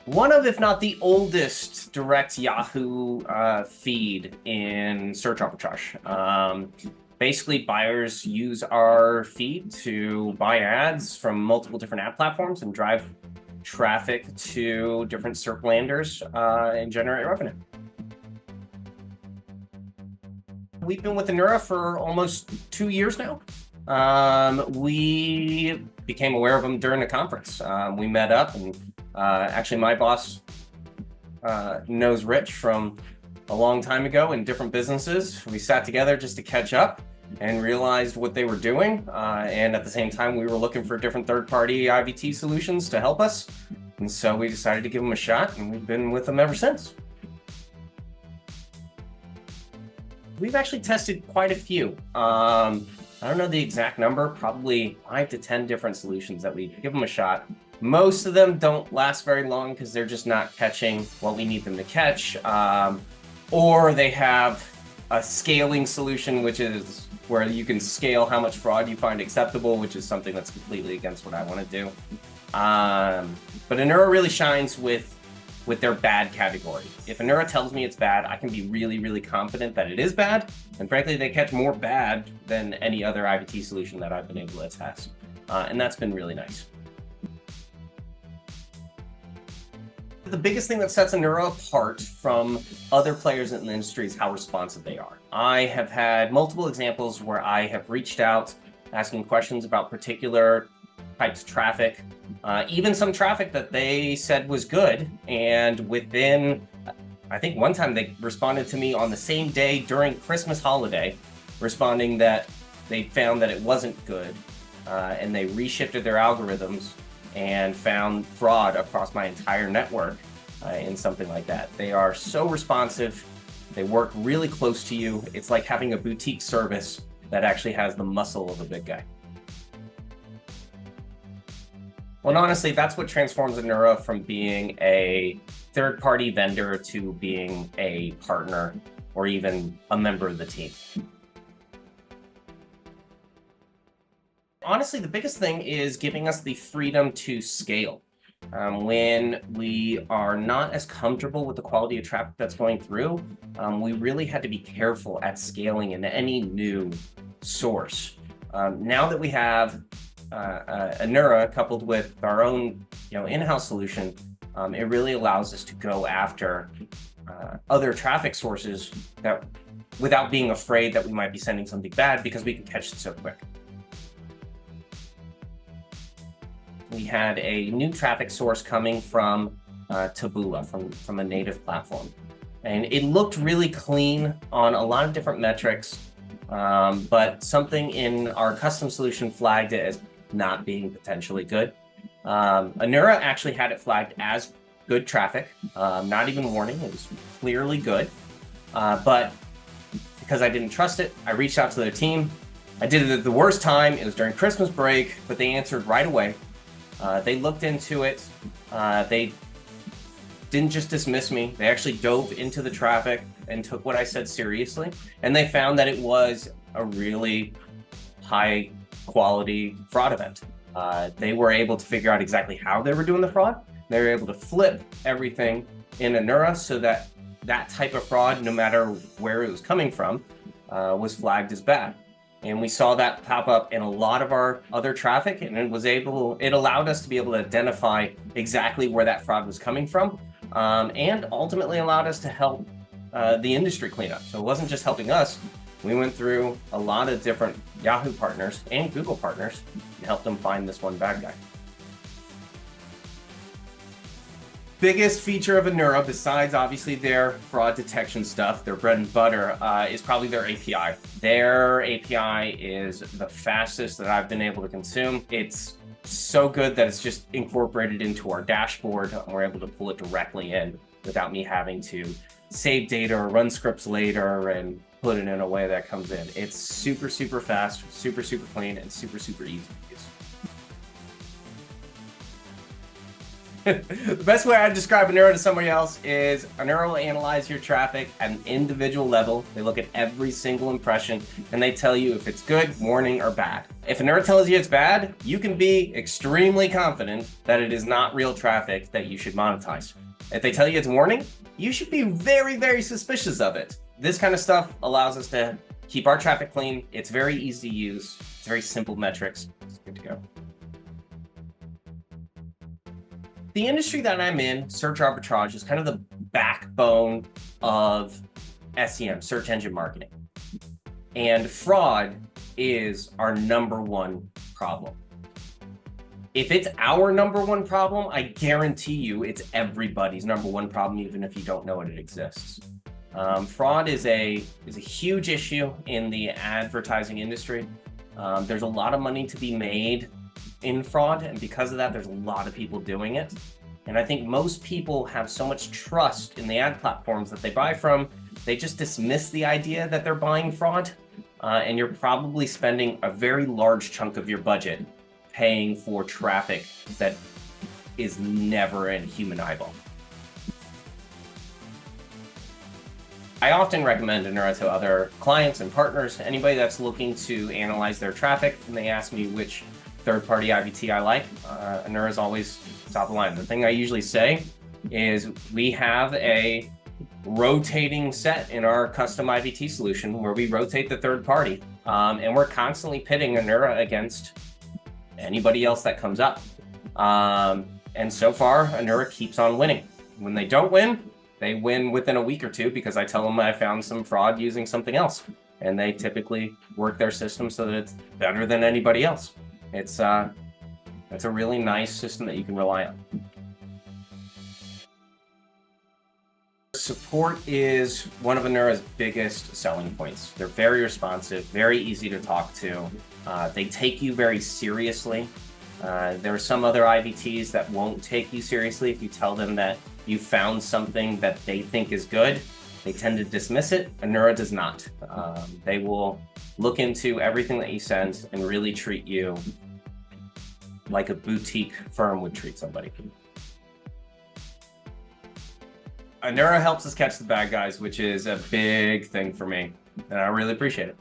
One of, if not the oldest, direct Yahoo feed in search arbitrage. Basically, buyers use our feed to buy ads from multiple different ad platforms and drive traffic to different SERP landers and generate revenue. We've been with Anura for almost 2 years now. We became aware of them during a conference. We met up, and actually my boss knows Rich from a long time ago in different businesses. We sat together just to catch up and realized what they were doing. And at the same time, we were looking for different third-party IVT solutions to help us. And so we decided to give them a shot, and we've been with them ever since. We've actually tested quite a few. I don't know the exact number, probably 5 to 10 different solutions that we give them a shot. Most of them don't last very long because they're just not catching what we need them to catch. Or they have a scaling solution, which is where you can scale how much fraud you find acceptable, which is something that's completely against what I want to do. But Anura really shines with their bad category. If Anura tells me it's bad, I can be really, really confident that it is bad. And frankly, they catch more bad than any other IVT solution that I've been able to test. And that's been really nice. The biggest thing that sets Anura apart from other players in the industry is how responsive they are. I have had multiple examples where I have reached out asking questions about particular types of traffic, even some traffic that they said was good. And within, I think one time they responded to me on the same day during Christmas holiday, responding that they found that it wasn't good. And they reshifted their algorithms and found fraud across my entire network in something like that. They are so responsive. They work really close to you. It's like having a boutique service that actually has the muscle of a big guy. Well, honestly, that's what transforms Anura from being a third-party vendor to being a partner or even a member of the team. Honestly, the biggest thing is giving us the freedom to scale. When we are not as comfortable with the quality of traffic that's going through, we really had to be careful at scaling in any new source. Now that we have Anura coupled with our own in-house solution, it really allows us to go after other traffic sources that without being afraid that we might be sending something bad because we can catch it so quick. We had a new traffic source coming from Taboola, from a native platform. And it looked really clean on a lot of different metrics, but something in our custom solution flagged it as not being potentially good. Anura actually had it flagged as good traffic, not even warning, it was clearly good. But because I didn't trust it, I reached out to their team. I did it at the worst time, it was during Christmas break, but they answered right away. They looked into it. They didn't just dismiss me. They actually dove into the traffic and took what I said seriously. And they found that it was a really high quality fraud event. They were able to figure out exactly how they were doing the fraud. They were able to flip everything in Anura so that that type of fraud, no matter where it was coming from, was flagged as bad. And we saw that pop up in a lot of our other traffic, and it allowed us to be able to identify exactly where that fraud was coming from, and ultimately allowed us to help the industry clean up. So it wasn't just helping us. We went through a lot of different Yahoo partners and Google partners and helped them find this one bad guy. Biggest feature of Anura, besides obviously their fraud detection stuff, their bread and butter, is probably their API. Their API is the fastest that I've been able to consume. It's so good that it's just incorporated into our dashboard, and we're able to pull it directly in without me having to save data or run scripts later and put it in a way that comes in. It's super, super fast, super, super clean, and super, super easy to use. The best way I describe Anura to somebody else is Anura will analyze your traffic at an individual level. They look at every single impression and they tell you if it's good, warning, or bad. If Anura tells you it's bad, you can be extremely confident that it is not real traffic that you should monetize. If they tell you it's warning, you should be very, very suspicious of it. This kind of stuff allows us to keep our traffic clean. It's very easy to use. It's very simple metrics. It's good to go. The industry that I'm in, search arbitrage, is kind of the backbone of SEM, search engine marketing. And fraud is our #1 problem. If it's our #1 problem, I guarantee you it's everybody's #1 problem, even if you don't know it exists. Fraud is a huge issue in the advertising industry. There's a lot of money to be made in fraud, and because of that, there's a lot of people doing it. And I think most people have so much trust in the ad platforms that they buy from, they just dismiss the idea that they're buying fraud, and you're probably spending a very large chunk of your budget paying for traffic that is never a human eyeball. I often recommend Anura to other clients and partners, anybody that's looking to analyze their traffic, and they ask me which third-party IVT I like. Anura is always top of the line. The thing I usually say is we have a rotating set in our custom IVT solution where we rotate the third party, and we're constantly pitting Anura against anybody else that comes up. And so far, Anura keeps on winning. When they don't win, they win within a week or two because I tell them I found some fraud using something else. And they typically work their system so that it's better than anybody else. It's a really nice system that you can rely on. Support is one of Anura's biggest selling points. They're very responsive, very easy to talk to. They take you very seriously. There are some other IVTs that won't take you seriously if you tell them that you found something that they think is good. They tend to dismiss it. Anura does not. They will look into everything that you send and really treat you like a boutique firm would treat somebody. Anura helps us catch the bad guys, which is a big thing for me, and I really appreciate it.